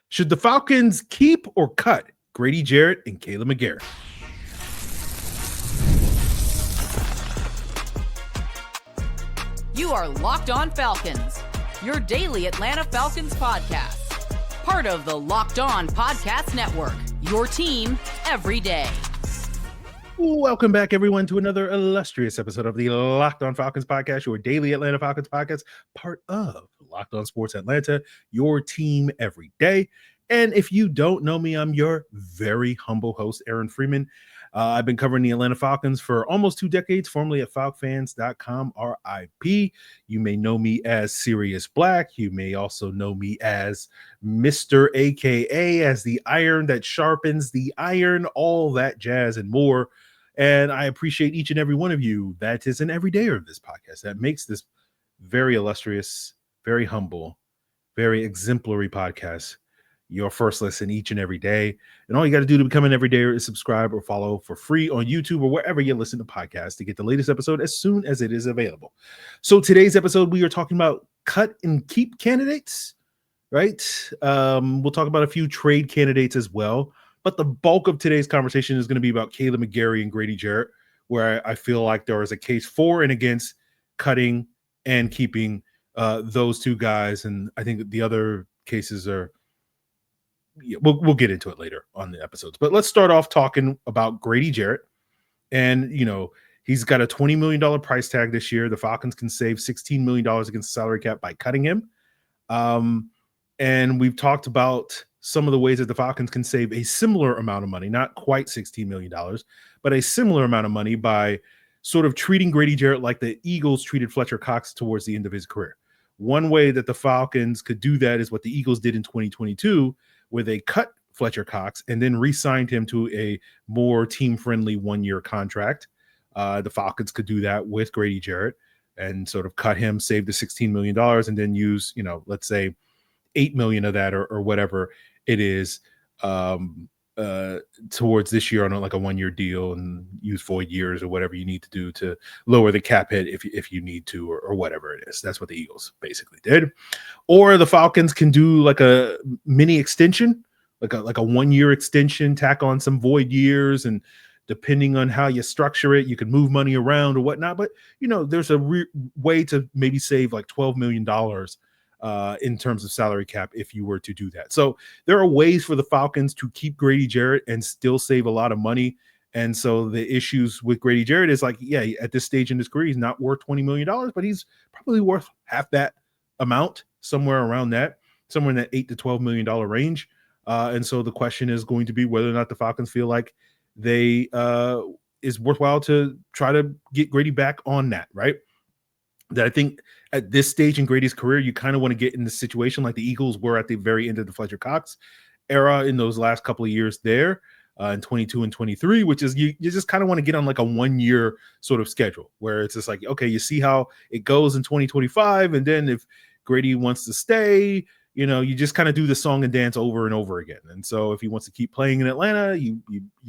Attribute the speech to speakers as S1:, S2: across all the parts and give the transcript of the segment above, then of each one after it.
S1: Should the Falcons keep or cut Grady Jarrett and Kaleb McGary?
S2: You are Locked On Falcons, your daily Atlanta Falcons podcast. Part of the Locked On Podcast Network, your team every day.
S1: Welcome back, everyone, to another illustrious episode of the Locked On Falcons podcast, your daily Atlanta Falcons podcast, part of Locked On Sports Atlanta, your team every day. And if you don't know me, I'm your very humble host, Aaron Freeman. I've been covering the Atlanta Falcons for almost 2 decades, formerly at falcfans.com, RIP. You may know me as Sirius Black. You may also know me as Mr. AKA, as the iron that sharpens the iron, all that jazz and more. And I appreciate each and every one of you that is an everydayer of this podcast that makes this very illustrious, very humble, very exemplary podcast your first listen each and every day. And all you got to do to become an everydayer is subscribe or follow for free on YouTube or wherever you listen to podcasts to get the latest episode as soon as it is available. So today's episode, we are talking about cut and keep candidates, right? We'll talk about a few trade candidates as well. But the bulk of today's conversation is going to be about Kaleb McGary and Grady Jarrett, where I feel like there is a case for and against cutting and keeping those two guys. And I think the other cases are, we'll get into it later on the episodes. But let's start off talking about Grady Jarrett. And, you know, he's got a $20 million price tag this year. The Falcons can save $16 million against the salary cap by cutting him. And we've talked about some of the ways that the Falcons can save a similar amount of money, not quite $16 million, but a similar amount of money by sort of treating Grady Jarrett like the Eagles treated Fletcher Cox towards the end of his career. One way that the Falcons could do that is what the Eagles did in 2022, where they cut Fletcher Cox and then re-signed him to a more team-friendly 1-year contract. The Falcons could do that with Grady Jarrett and sort of cut him, save the $16 million, and then use, you know, let's say $8 million of that or whatever it is towards this year on like a 1-year deal and use void years or whatever you need to do to lower the cap hit if you need to or whatever it is. That's what the Eagles basically did. Or the Falcons can do like a mini extension, like a 1-year extension, tack on some void years, and depending on how you structure it, you can move money around or whatnot. But, you know, there's a way to maybe save like $12 million in terms of salary cap if you were to do that. So there are ways for the Falcons to keep Grady Jarrett and still save a lot of money. And so the issues with Grady Jarrett is like, yeah, at this stage in his career, he's not worth $20 million, but he's probably worth half that amount, somewhere around that, somewhere in that $8 to $12 million range. And so the question is going to be whether or not the Falcons feel like they is worthwhile to try to get Grady back on that, right? That I think at this stage in Grady's career, you kind of want to get in the situation like the Eagles were at the very end of the Fletcher Cox era in those last couple of years there in 22 and 23, which is you just kind of want to get on like a 1-year sort of schedule where it's just like, okay, you see how it goes in 2025. And then if Grady wants to stay, you know, you just kind of do the song and dance over and over again. And so if he wants to keep playing in Atlanta, you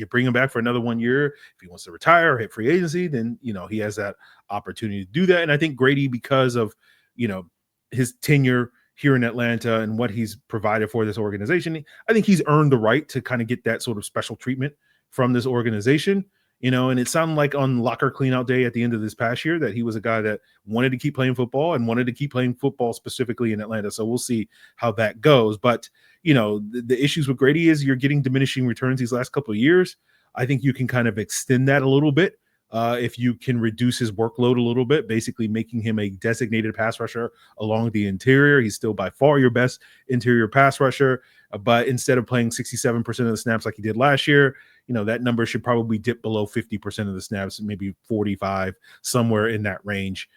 S1: bring him back for another 1 year. If he wants to retire or hit free agency, then, you know, he has that opportunity to do that. And I think Grady, because of, you know, his tenure here in Atlanta and what he's provided for this organization, I think he's earned the right to kind of get that sort of special treatment from this organization. You know, and it sounded like on locker cleanout day at the end of this past year that he was a guy that wanted to keep playing football and wanted to keep playing football specifically in Atlanta. So we'll see how that goes. But, you know, the issues with Grady is you're getting diminishing returns these last couple of years. I think you can kind of extend that a little bit if you can reduce his workload a little bit, basically making him a designated pass rusher along the interior. He's still by far your best interior pass rusher. But instead of playing 67% of the snaps like he did last year, you know, that number should probably dip below 50% of the snaps, maybe 45, somewhere in that range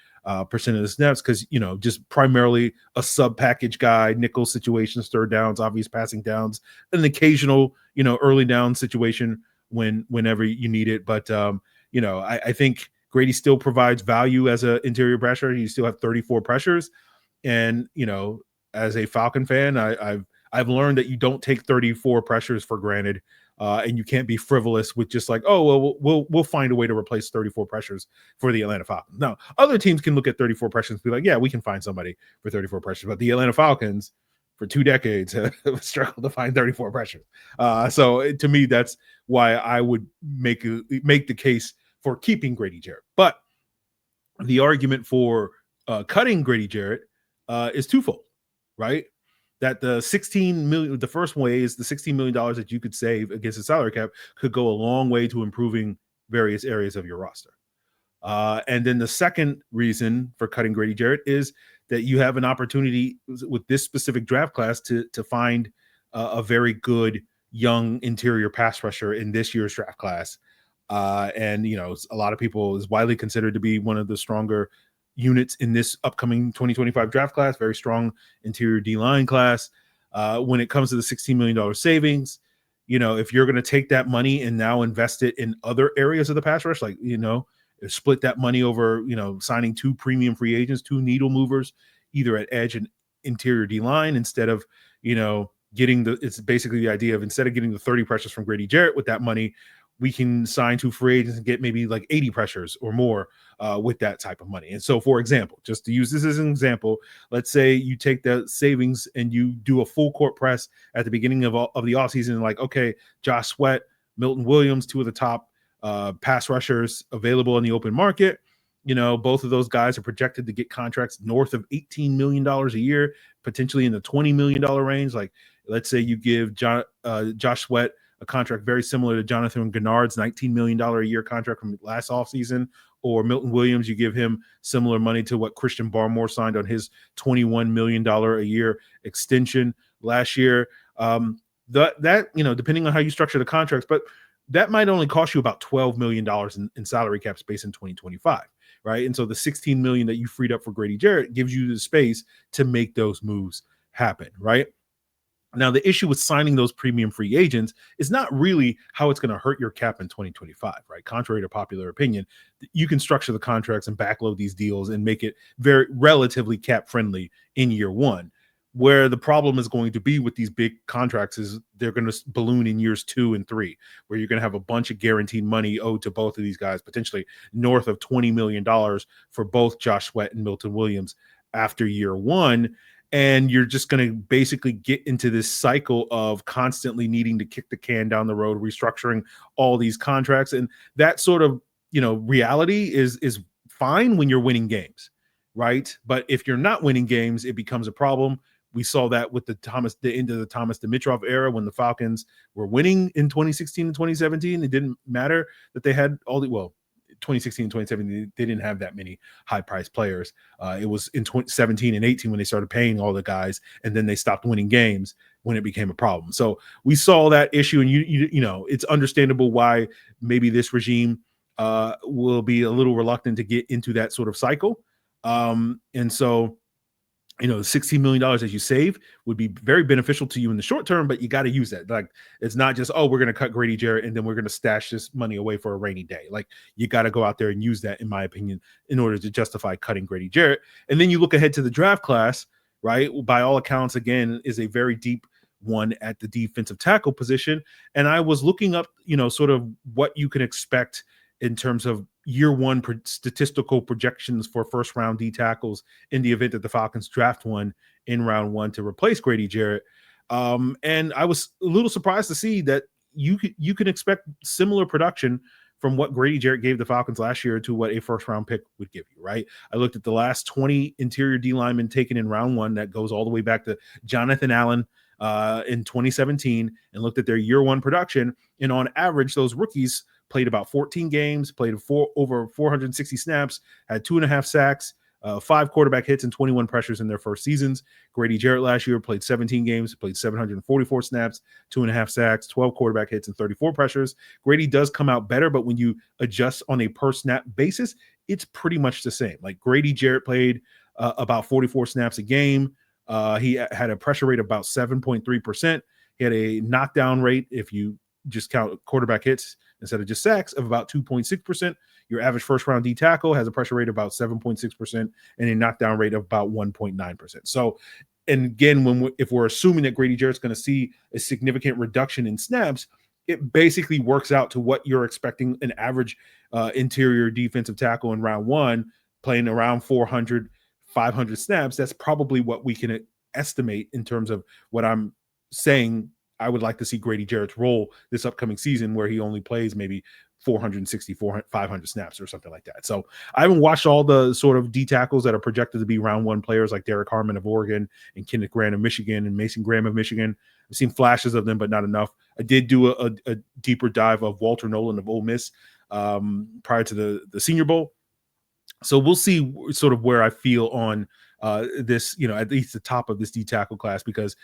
S1: percent of the snaps. Cause, you know, just primarily a sub package guy, nickel situations, third downs, obvious passing downs, an occasional, you know, early down situation whenever you need it. But, you know, I think Grady still provides value as an interior pressure. You still have 34 pressures. And, you know, as a Falcon fan, I've learned that you don't take 34 pressures for granted. And you can't be frivolous with just like, oh, well, we'll find a way to replace 34 pressures for the Atlanta Falcons. Now, other teams can look at 34 pressures and be like, yeah, we can find somebody for 34 pressures. But the Atlanta Falcons, for 2 decades have struggled to find 34 pressures. So to me, that's why I would make the case for keeping Grady Jarrett. But the argument for cutting Grady Jarrett is twofold, right? That the 16 million, the first way is the $16 million that you could save against the salary cap could go a long way to improving various areas of your roster. And then the second reason for cutting Grady Jarrett is that you have an opportunity with this specific draft class to find a very good young interior pass rusher in this year's draft class. And, you know, a lot of people is widely considered to be one of the stronger units in this upcoming 2025 draft class, very strong interior D-line class. When it comes to the $16 million savings, you know, if you're going to take that money and now invest it in other areas of the pass rush, like, you know, split that money over, you know, signing 2 premium free agents, 2 needle movers, either at edge and interior D-line, instead of, you know, it's basically the idea of instead of getting the 30 pressures from Grady Jarrett with that money, we can sign 2 free agents and get maybe like 80 pressures or more with that type of money. And so, for example, just to use this as an example, let's say you take the savings and you do a full court press at the beginning of the offseason, like, okay, Josh Sweat, Milton Williams, 2 of the top pass rushers available in the open market. You know, both of those guys are projected to get contracts north of $18 million a year, potentially in the $20 million range. Like, let's say you give Josh Sweat a contract very similar to Jonathan Gennard's $19 million a year contract from last offseason, or Milton Williams, you give him similar money to what Christian Barmore signed on his $21 million a year extension last year. That, you know, depending on how you structure the contracts, but that might only cost you about $12 million in salary cap space in 2025, right? And so the $16 million that you freed up for Grady Jarrett gives you the space to make those moves happen, right? Now, the issue with signing those premium free agents is not really how it's going to hurt your cap in 2025, right? Contrary to popular opinion, you can structure the contracts and backload these deals and make it very relatively cap friendly in year one. Where the problem is going to be with these big contracts is they're going to balloon in years 2 and 3, where you're going to have a bunch of guaranteed money owed to both of these guys, potentially north of $20 million for both Josh Sweat and Milton Williams after year 1. And you're just going to basically get into this cycle of constantly needing to kick the can down the road, restructuring all these contracts. And that sort of, you know, reality is fine when you're winning games, right? But if you're not winning games, it becomes a problem. We saw that with the end of the Thomas Dimitroff era when the Falcons were winning in 2016 and 2017. It didn't matter that they had 2016 and 2017, they didn't have that many high-priced players. It was in 2017 and 18 when they started paying all the guys, and then they stopped winning games when it became a problem. So we saw that issue, and you know, it's understandable why maybe this regime will be a little reluctant to get into that sort of cycle. And so, you know, $16 million that you save would be very beneficial to you in the short term, but you got to use that. Like, it's not just, oh, we're going to cut Grady Jarrett and then we're going to stash this money away for a rainy day. Like, you got to go out there and use that, in my opinion, in order to justify cutting Grady Jarrett. And then you look ahead to the draft class, right? By all accounts, again, is a very deep one at the defensive tackle position. And I was looking up, you know, sort of what you can expect in terms of year 1 statistical projections for first round D tackles in the event that the Falcons draft one in round 1 to replace Grady Jarrett. And I was a little surprised to see that you can expect similar production from what Grady Jarrett gave the Falcons last year to what a first round pick would give you, right? I looked at the last 20 interior D linemen taken in round 1. That goes all the way back to Jonathan Allen in 2017, and looked at their year 1 production. And on average, those rookies played about 14 games, played over 460 snaps, had 2.5 sacks, 5 quarterback hits, and 21 pressures in their first seasons. Grady Jarrett last year played 17 games, played 744 snaps, 2.5 sacks, 12 quarterback hits, and 34 pressures. Grady does come out better, but when you adjust on a per snap basis, it's pretty much the same. Like, Grady Jarrett played about 44 snaps a game. He had a pressure rate of about 7.3%. He had a knockdown rate, if you just count quarterback hits instead of just sacks, of about 2.6%. Your average first round D tackle has a pressure rate of about 7.6% and a knockdown rate of about 1.9%. So, and again, if we're assuming that Grady Jarrett's going to see a significant reduction in snaps, it basically works out to what you're expecting an average interior defensive tackle in round 1, playing around 400, 500 snaps. That's probably what we can estimate in terms of what I'm saying I would like to see Grady Jarrett's role this upcoming season, where he only plays maybe 460, 400, 500 snaps or something like that. So I haven't watched all the sort of D tackles that are projected to be round one players like Derek Harmon of Oregon and Kenneth Grant of Michigan and Mason Graham of Michigan. I've seen flashes of them, but not enough. I did do a deeper dive of Walter Nolan of Ole Miss prior to the Senior Bowl. So we'll see sort of where I feel on this, at least the top of this D tackle class, because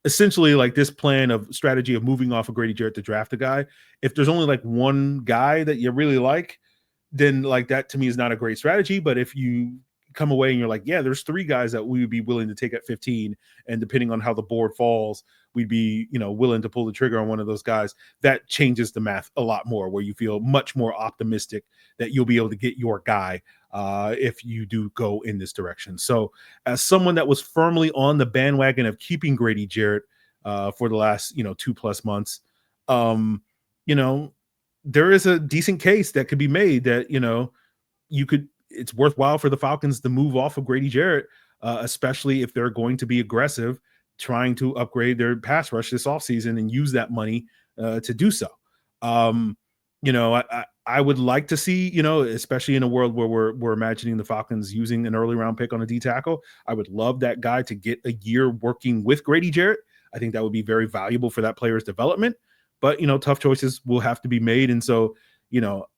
S1: essentially like this plan of strategy of moving off of Grady Jarrett to draft a guy, if there's only like one guy that you really like, then like that to me is not a great strategy. But if you come away and you're like, yeah, there's three guys that we would be willing to take at 15, and depending on how the board falls, we'd be, willing to pull the trigger on one of those guys, that changes the math a lot more, where you feel much more optimistic that you'll be able to get your guy if you do go in this direction. So as someone that was firmly on the bandwagon of keeping Grady Jarrett for the last, 2+ months, there is a decent case that could be made that, it's worthwhile for the Falcons to move off of Grady Jarrett, especially if they're going to be aggressive, trying to upgrade their pass rush this offseason and use that money to do so. I would like to see, especially in a world where we're imagining the Falcons using an early round pick on a D tackle, I would love that guy to get a year working with Grady Jarrett. I think that would be very valuable for that player's development, but, tough choices will have to be made. And so,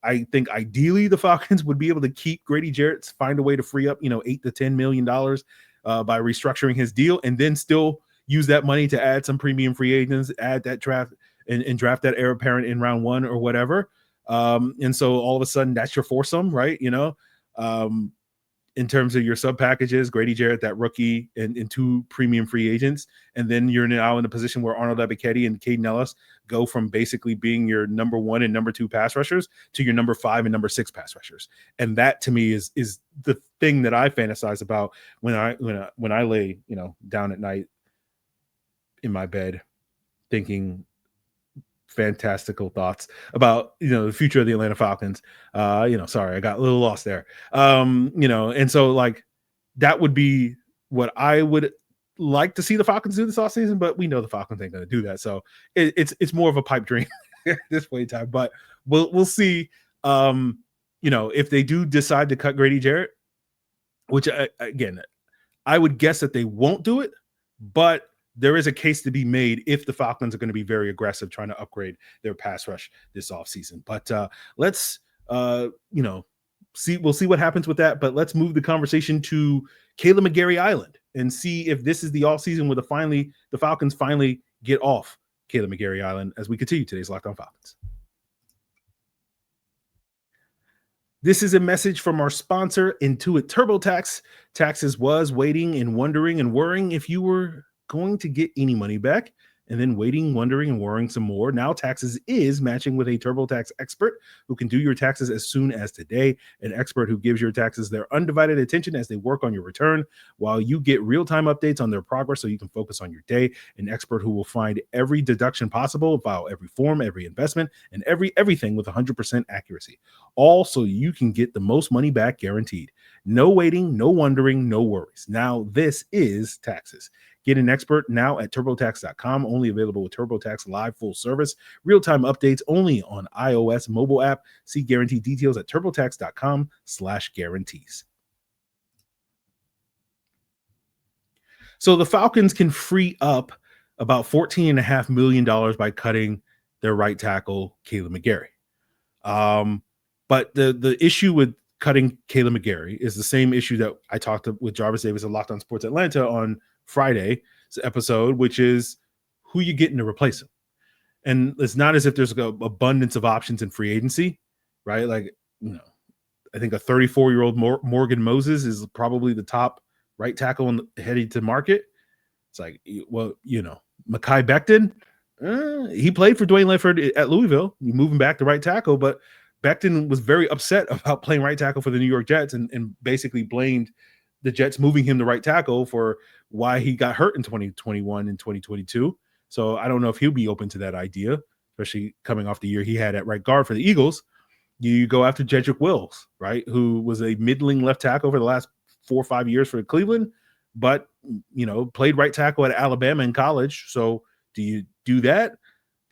S1: I think ideally the Falcons would be able to keep Grady Jarrett, find a way to free up, $8 to $10 million by restructuring his deal, and then still use that money to add some premium free agents, add that draft and draft that heir apparent in round one or whatever. And so all of a sudden that's your foursome, right? In terms of your sub packages, Grady Jarrett, that rookie, and two premium free agents. And then you're now in a position where Arnold Ebiketie and Caden Ellis go from basically being your number 1 and number 2 pass rushers to your number 5 and number 6 pass rushers. And that to me is the thing that I fantasize about when I lay, down at night in my bed thinking fantastical thoughts about the future of the Atlanta Falcons. Sorry, I got a little lost there. And so like that would be what I would like to see the Falcons do this offseason, but we know the Falcons ain't going to do that. So it's more of a pipe dream at this point in time. But we'll see. If they do decide to cut Grady Jarrett, which I would guess that they won't do it, but there is a case to be made if the Falcons are going to be very aggressive trying to upgrade their pass rush this offseason. But let's, see. We'll see what happens with that. But let's move the conversation to Kaleb McGary Island and see if this is the offseason where the Falcons finally get off Kaleb McGary Island as we continue today's Locked On Falcons. This is a message from our sponsor, Intuit TurboTax. Taxes was waiting and wondering and worrying if you were going to get any money back, and then waiting, wondering, and worrying some more. Now Taxes is matching with a TurboTax expert who can do your taxes as soon as today. An expert who gives your taxes their undivided attention as they work on your return, while you get real-time updates on their progress so you can focus on your day. An expert who will find every deduction possible, file every form, every investment, and everything with 100% accuracy. All so you can get the most money back guaranteed. No waiting, no wondering, no worries. Now this is Taxes. Get an expert now at TurboTax.com. Only available with TurboTax Live full service. Real-time updates only on iOS mobile app. See guarantee details at TurboTax.com/guarantees. So the Falcons can free up about $14.5 million by cutting their right tackle, Kaleb McGary. But the issue with cutting Kaleb McGary is the same issue that I talked with Jarvis Davis of Locked On Sports Atlanta on Friday's episode, which is who you getting to replace him. And it's not as if there's an abundance of options in free agency, right? Like, I think a 34-year-old Morgan Moses is probably the top right tackle heading to market. It's like, well, Mekhi Becton, he played for Dwayne Ledford at Louisville. You move him back to right tackle, but Becton was very upset about playing right tackle for the New York Jets and basically blamed the Jets moving him to right tackle for why he got hurt in 2021 and 2022. So I don't know if he'll be open to that idea, especially coming off the year he had at right guard for the Eagles. You go after Jedrick Wills, right, who was a middling left tackle for the last 4 or 5 years for Cleveland, but played right tackle at Alabama in college. So do you do that?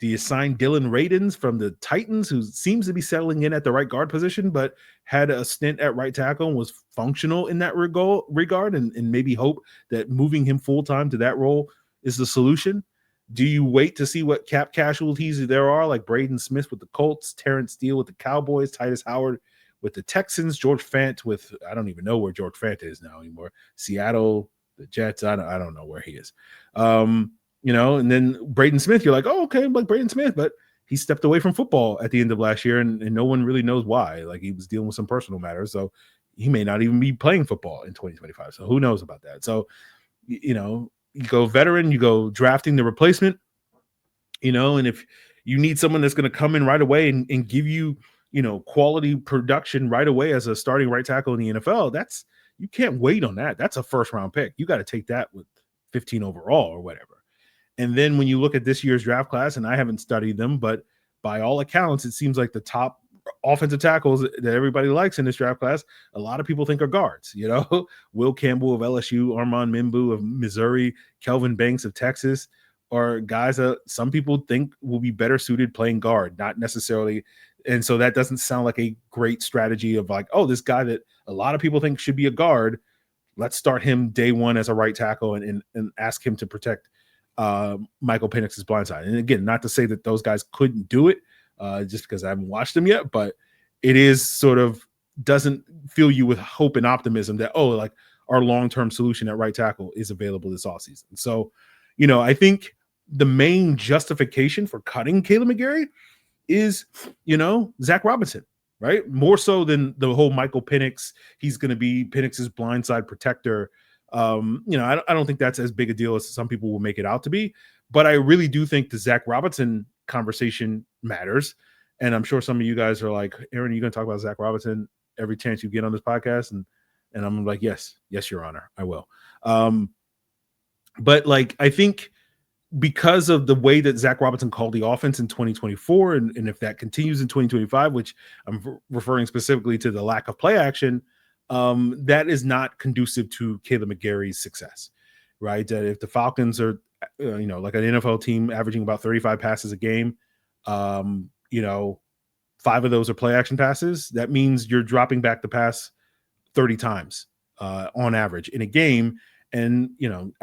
S1: Do you sign Dylan Radins from the Titans, who seems to be settling in at the right guard position, but had a stint at right tackle and was functional in that regard, and maybe hope that moving him full-time to that role is the solution? Do you wait to see what cap casualties there are, like Braden Smith with the Colts, Terrence Steele with the Cowboys, Titus Howard with the Texans, George Fant with, I don't even know where George Fant is now anymore, Seattle, the Jets, I don't know where he is. And then Braden Smith, you're like, oh, okay, like Braden Smith, but he stepped away from football at the end of last year, and no one really knows why. Like, he was dealing with some personal matters, so he may not even be playing football in 2025. So who knows about that? So, you go veteran, you go drafting the replacement, and if you need someone that's going to come in right away and give you, quality production right away as a starting right tackle in the NFL, you can't wait on that. That's a first round pick. You got to take that with 15 overall or whatever. And then when you look at this year's draft class, and I haven't studied them, but by all accounts, it seems like the top offensive tackles that everybody likes in this draft class, a lot of people think are guards. Will Campbell of LSU, Armand Mimbu of Missouri, Kelvin Banks of Texas, are guys that some people think will be better suited playing guard, not necessarily. And so that doesn't sound like a great strategy of like, oh, this guy that a lot of people think should be a guard, let's start him day one as a right tackle and ask him to protect Michael Penix's blind side. And again, not to say that those guys couldn't do it just because I haven't watched them yet, but it is sort of doesn't fill you with hope and optimism that, oh, like our long-term solution at right tackle is available this offseason. So, I think the main justification for cutting Kaleb McGary is, Zach Robinson, right? More so than the whole Michael Penix, he's going to be Penix's blindside protector. I don't think that's as big a deal as some people will make it out to be, but I really do think the Zach Robinson conversation matters. And I'm sure some of you guys are like, Aaron, are you going to talk about Zach Robinson every chance you get on this podcast? And I'm like, yes, Your Honor, I will. But like, I think because of the way that Zach Robinson called the offense in 2024, and if that continues in 2025, which I'm referring specifically to the lack of play action, that is not conducive to Kaleb McGary's success, right? That if the Falcons are, like an NFL team averaging about 35 passes a game, 5 of those are play action passes. That means you're dropping back the pass 30 times on average in a game. And,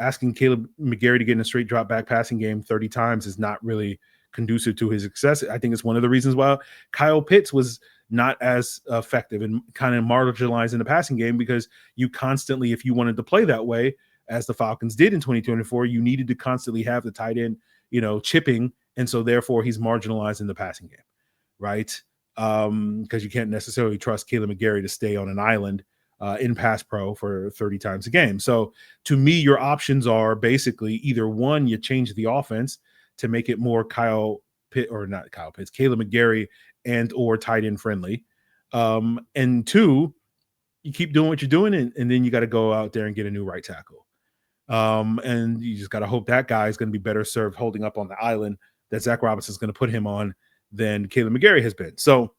S1: asking Kaleb McGary to get in a straight drop back passing game 30 times is not really conducive to his success. I think it's one of the reasons why Kyle Pitts was not as effective and kind of marginalized in the passing game, because you constantly, if you wanted to play that way, as the Falcons did in 2024, you needed to constantly have the tight end, chipping. And so therefore he's marginalized in the passing game, right? Because you can't necessarily trust Kaleb McGary to stay on an island in pass pro for 30 times a game. So to me, your options are basically either one, you change the offense to make it more Kaleb McGary and or tight end friendly. And two, you keep doing what you're doing, and then you got to go out there and get a new right tackle. And you just got to hope that guy is going to be better served holding up on the island that Zach Robinson is going to put him on than Kaleb McGary has been. So,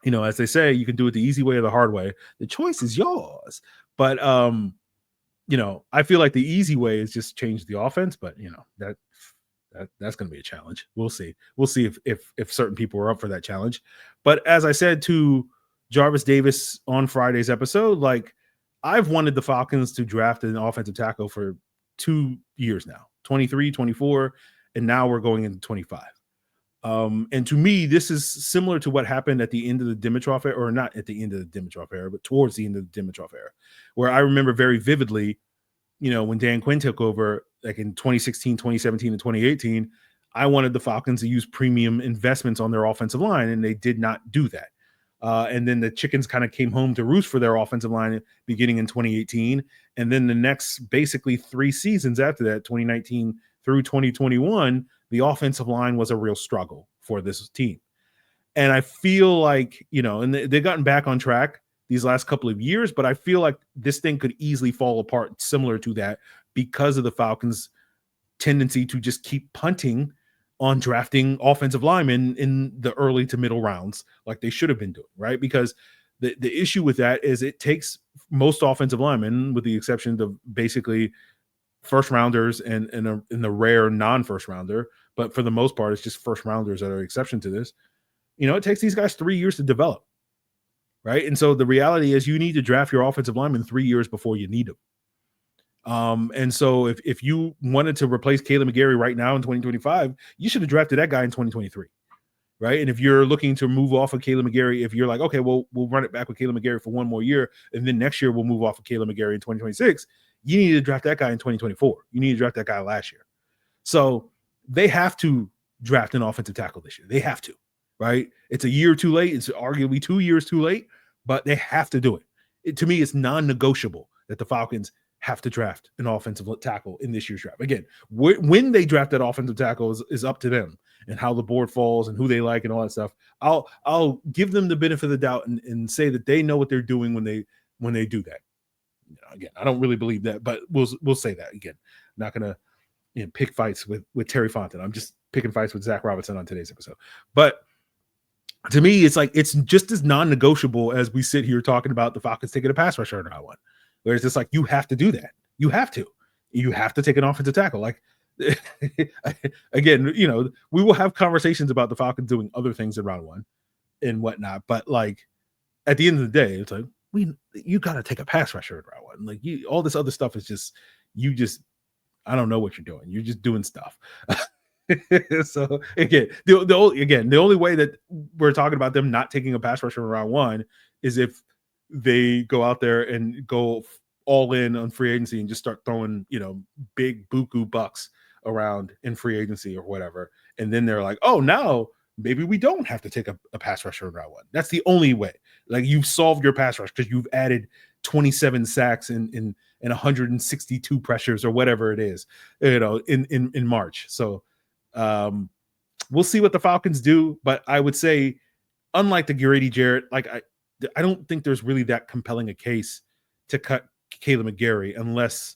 S1: as they say, you can do it the easy way or the hard way. The choice is yours. But, I feel like the easy way is just change the offense. But, that's going to be a challenge. We'll see. We'll see if certain people are up for that challenge. But as I said to Jarvis Davis on Friday's episode, like, I've wanted the Falcons to draft an offensive tackle for 2 years now, 23, 24, and now we're going into 25. And to me, this is similar to what happened at the end of the Dimitroff era, or not at the end of the Dimitroff era, but towards the end of the Dimitroff era, where I remember very vividly, when Dan Quinn took over, like in 2016, 2017, and 2018, I wanted the Falcons to use premium investments on their offensive line, and they did not do that. And then the chickens kind of came home to roost for their offensive line beginning in 2018. And then the next basically 3 seasons after that, 2019 through 2021, the offensive line was a real struggle for this team. And I feel like, and they've gotten back on track these last couple of years, but I feel like this thing could easily fall apart similar to that because of the Falcons' tendency to just keep punting on drafting offensive linemen in the early to middle rounds like they should have been doing, right? Because the issue with that is it takes most offensive linemen, with the exception of basically first rounders and in the rare non-first rounder, but for the most part, it's just first rounders that are exception to this. It takes these guys 3 years to develop, right? And so the reality is you need to draft your offensive lineman 3 years before you need them. And so if you wanted to replace Kaleb McGary right now in 2025, you should have drafted that guy in 2023, right? And if you're looking to move off of Kaleb McGary, if you're like, okay, well, we'll run it back with Kaleb McGary for one more year, and then next year we'll move off of Kaleb McGary in 2026, you need to draft that guy in 2024. You need to draft that guy last year. So they have to draft an offensive tackle this year. They have to, right? It's a year too late. It's arguably 2 years too late, but they have to do it. To me, it's non-negotiable that the Falcons have to draft an offensive tackle in this year's draft. Again, when they draft that offensive tackle is up to them and how the board falls and who they like and all that stuff. I'll give them the benefit of the doubt and say that they know what they're doing when they do that. Again, I don't really believe that, but we'll say that again. I'm not gonna pick fights with Terry Fonten. I'm just picking fights with Zach Robinson on today's episode. But to me, it's like it's just as non-negotiable as we sit here talking about the Falcons taking a pass rusher in round one. Where it's just like, you have to do that. You have to take an offensive tackle. Like, again, we will have conversations about the Falcons doing other things in round one and whatnot. But like, at the end of the day, it's like, you got to take a pass rusher in round one. Like all this other stuff is I don't know what you're doing. You're just doing stuff. So again, the only way that we're talking about them not taking a pass rusher in round one is if they go out there and go all in on free agency and just start throwing, big buku bucks around in free agency or whatever. And then they're like, oh, now maybe we don't have to take a pass rusher in round one. That's the only way. Like, you've solved your pass rush because you've added 27 sacks and 162 pressures or whatever it is, in March. So we'll see what the Falcons do. But I would say, unlike the Grady Jarrett, I don't think there's really that compelling a case to cut Kaleb McGary unless,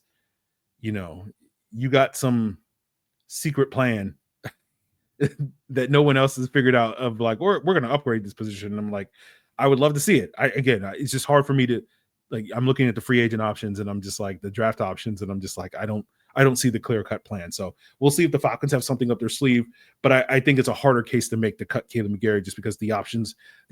S1: you got some secret plan that no one else has figured out of like, we're going to upgrade this position. And I'm like, I would love to see it. It's just hard for me to I'm looking at the free agent options and I'm just like the draft options. And I'm just like, I don't see the clear cut plan. So we'll see if the Falcons have something up their sleeve, but I think it's a harder case to make to cut Kaleb McGary just because the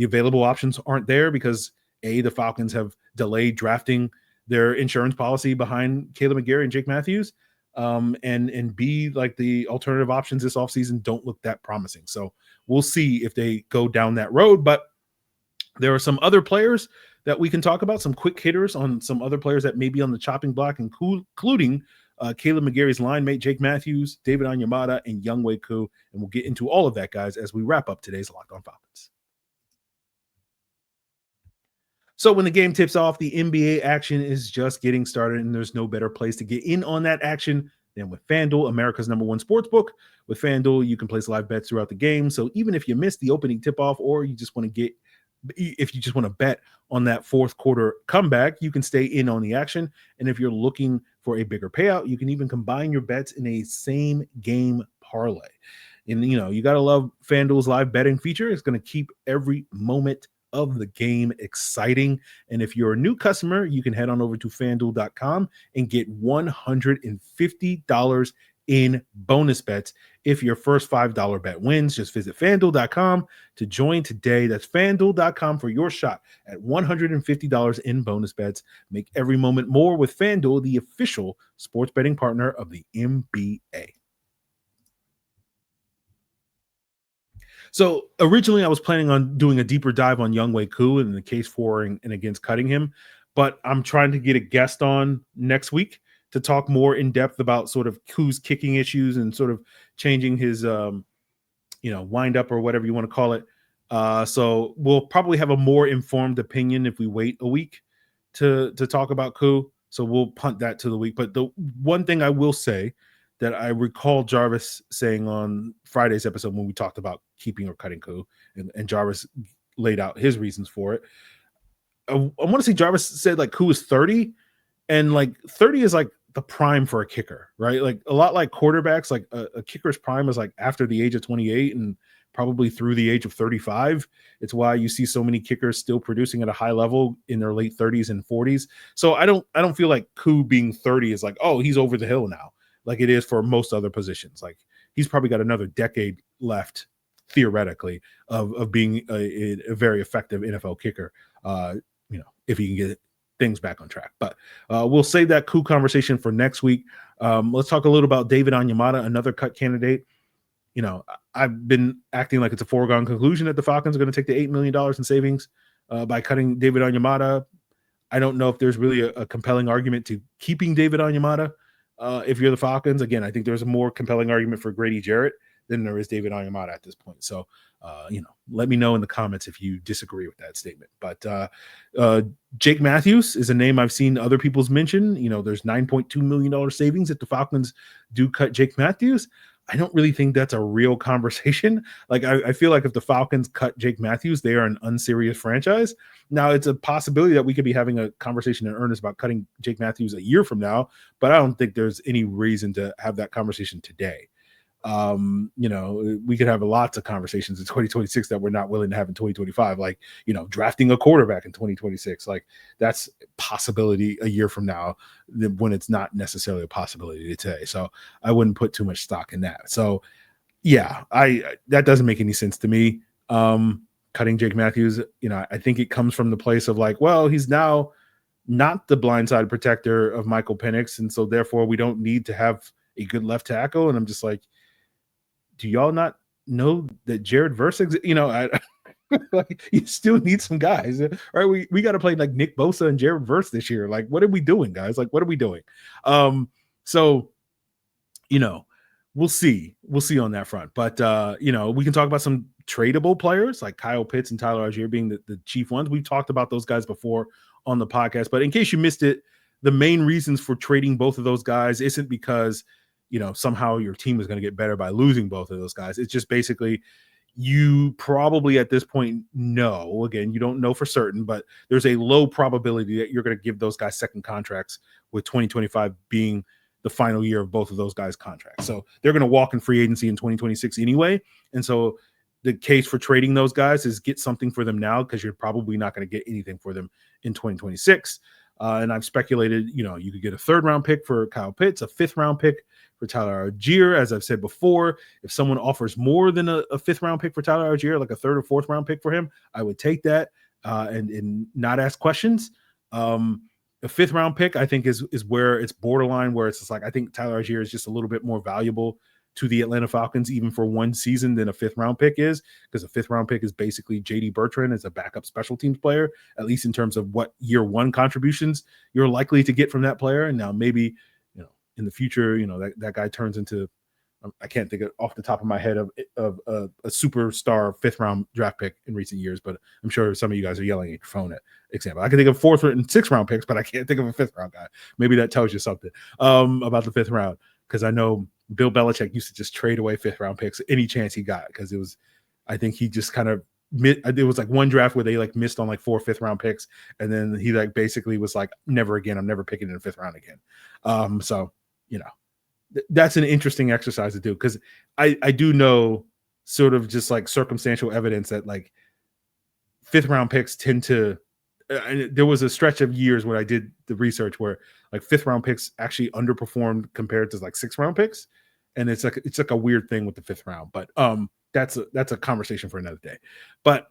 S1: available options aren't there because the Falcons have delayed drafting their insurance policy behind Kaleb McGary and Jake Matthews. And B, like the alternative options this offseason don't look that promising. So we'll see if they go down that road, but there are some other players that we can talk about, some quick hitters on some other players that may be on the chopping block, including Kaleb McGary's line mate, Jake Matthews, David Onyemata, and Younghoe Koo. And we'll get into all of that, guys, as we wrap up today's Locked On Falcons. So when the game tips off, the NBA action is just getting started, and there's no better place to get in on that action than with FanDuel, America's #1 sportsbook. With FanDuel, you can place live bets throughout the game. So even if you missed the opening tip-off or you just want to bet on that fourth quarter comeback, you can stay in on the action. And if you're looking for a bigger payout, you can even combine your bets in a same game parlay. And, you got to love FanDuel's live betting feature. It's going to keep every moment of the game exciting. And if you're a new customer, you can head on over to FanDuel.com and get $150 in bonus bets if your first $5 bet wins. Just visit FanDuel.com to join today. That's FanDuel.com for your shot at $150 in bonus bets. Make every moment more with FanDuel, the official sports betting partner of the NBA. So originally I was planning on doing a deeper dive on Younghoe Koo and the case for and against cutting him, but I'm trying to get a guest on next week to talk more in depth about sort of Koo's kicking issues and sort of changing his, wind up or whatever you want to call it. So we'll probably have a more informed opinion if we wait a week to talk about Koo. So we'll punt that to the week. But the one thing I will say that I recall Jarvis saying on Friday's episode when we talked about keeping or cutting Koo, and Jarvis laid out his reasons for it. I want to say Jarvis said like Koo is 30, and like 30 is like the prime for a kicker, right? Like a lot like quarterbacks, like a kicker's prime is like after the age of 28 and probably through the age of 35. It's why you see so many kickers still producing at a high level in their late 30s and 40s. So I don't feel like Koo being 30 is like, oh, he's over the hill now, like it is for most other positions. Like he's probably got another decade left theoretically of being a very effective NFL kicker, if he can get things back on track. But we'll save that Koo conversation for next week. Let's talk a little about David Onyemata, another cut candidate. I've been acting like it's a foregone conclusion that the Falcons are going to take the $8 million in savings by cutting David Onyemata. I don't know if there's really a compelling argument to keeping David Onyemata. If you're the Falcons, again, I think there's a more compelling argument for Grady Jarrett than there is David Onyemata at this point. So, let me know in the comments if you disagree with that statement. But Jake Matthews is a name I've seen other people's mention. There's $9.2 million savings if the Falcons do cut Jake Matthews. I don't really think that's a real conversation. Like, I feel like if the Falcons cut Jake Matthews, they are an unserious franchise. Now, it's a possibility that we could be having a conversation in earnest about cutting Jake Matthews a year from now, but I don't think there's any reason to have that conversation today. We could have lots of conversations in 2026 that we're not willing to have in 2025, like, drafting a quarterback in 2026. Like, that's a possibility a year from now when it's not necessarily a possibility today. So I wouldn't put too much stock in that. So yeah, that doesn't make any sense to me. Cutting Jake Matthews, I think it comes from the place of like, well, he's now not the blindside protector of Michael Penix. And so therefore we don't need to have a good left tackle. And I'm just like, do y'all not know that Jared Verse, like, you still need some guys, right? We got to play like Nick Bosa and Jared Verse this year. Like, what are we doing, guys? Like, what are we doing? So, we'll see on that front, but we can talk about some tradable players like Kyle Pitts and Tyler Allgeier being the chief ones. We've talked about those guys before on the podcast, but in case you missed it, the main reasons for trading both of those guys isn't because somehow your team is going to get better by losing both of those guys. It's just basically you probably at this point know, again, you don't know for certain, but there's a low probability that you're going to give those guys second contracts, with 2025 being the final year of both of those guys' contracts. So they're going to walk in free agency in 2026 anyway. And so the case for trading those guys is get something for them now, because you're probably not going to get anything for them in 2026. And I've speculated, you could get a 3rd round pick for Kyle Pitts, a 5th round pick for Tyler Allgeier. As I've said before, if someone offers more than a 5th round pick for Tyler Allgeier, like a 3rd or 4th round pick for him, I would take that and not ask questions. A 5th round pick, I think, is where it's borderline, where it's just like, I think Tyler Allgeier is just a little bit more valuable to the Atlanta Falcons, even for one season, than a 5th round pick is, because a 5th round pick is basically JD Bertrand as a backup special teams player, at least in terms of what year one contributions you're likely to get from that player. And now maybe, in the future, that guy turns into, I can't think of off the top of my head of a superstar 5th round draft pick in recent years, but I'm sure some of you guys are yelling at your phone at example. I can think of 4th and 6th round picks, but I can't think of a 5th round guy. Maybe that tells you something about the 5th round, because I know Bill Belichick used to just trade away 5th round picks any chance he got, because I think he just kind of, it was like one draft where they like missed on like 4 5th round picks, and then he like basically was like, never again, I'm never picking in the 5th round again. So that's an interesting exercise to do, because I do know sort of just like circumstantial evidence that like 5th round picks tend to, there was a stretch of years when I did the research where like 5th round picks actually underperformed compared to like 6th round picks. And it's like a weird thing with the 5th round, but that's a conversation for another day. But,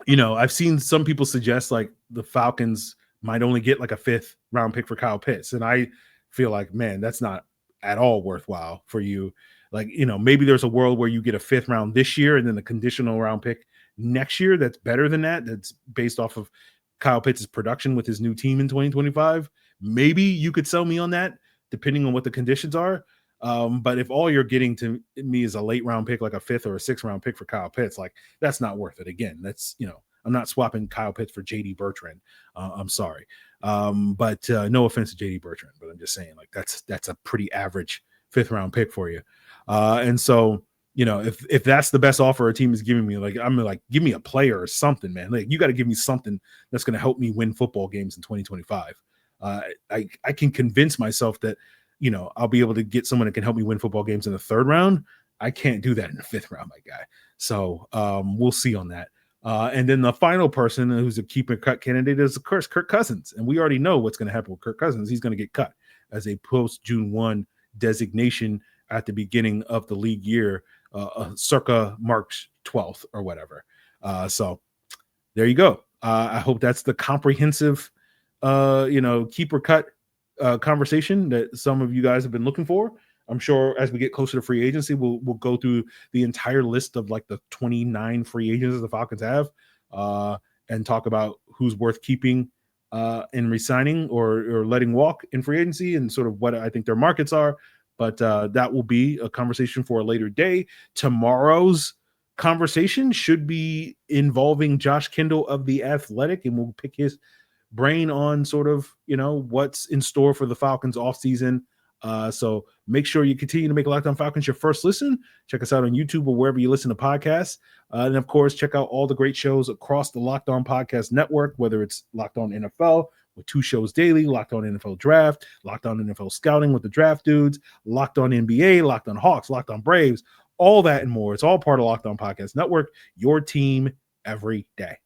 S1: I've seen some people suggest like the Falcons might only get like a 5th round pick for Kyle Pitts. And I feel like, man, that's not at all worthwhile for you. Like, maybe there's a world where you get a 5th round this year and then a conditional round pick next year that's better than that, that's based off of Kyle Pitts' production with his new team in 2025. Maybe you could sell me on that, depending on what the conditions are. But if all you're getting to me is a late round pick, like a 5th or a 6th round pick for Kyle Pitts, like that's not worth it. Again, that's, I'm not swapping Kyle Pitts for JD Bertrand. I'm sorry. But no offense to JD Bertrand, but I'm just saying like that's a pretty average 5th round pick for you. And so, if that's the best offer a team is giving me, like, I'm like, give me a player or something, man. Like, you got to give me something that's going to help me win football games in 2025. I can convince myself that, I'll be able to get someone that can help me win football games in the 3rd round. I can't do that in the 5th round, my guy. So we'll see on that. And then the final person who's a keep and cut candidate is, of course, Kirk Cousins. And we already know what's going to happen with Kirk Cousins. He's going to get cut as a post-June 1 designation at the beginning of the league year, circa March 12th or whatever. So there you go. I hope that's the comprehensive, keep or cut conversation that some of you guys have been looking for. I'm sure as we get closer to free agency, we'll go through the entire list of like the 29 free agents the Falcons have, and talk about who's worth keeping and resigning or letting walk in free agency, and sort of what I think their markets are. But that will be a conversation for a later day. Tomorrow's conversation should be involving Josh Kendall of The Athletic, and we'll pick his brain on sort of, what's in store for the Falcons offseason. So make sure you continue to make Locked On Falcons your first listen. Check us out on YouTube or wherever you listen to podcasts. And of course, check out all the great shows across the Locked On Podcast Network, whether it's Locked On NFL with 2 shows daily, Locked On NFL Draft, Locked On NFL Scouting with the Draft Dudes, Locked On NBA, Locked On Hawks, Locked On Braves, all that and more. It's all part of Locked On Podcast Network, your team every day.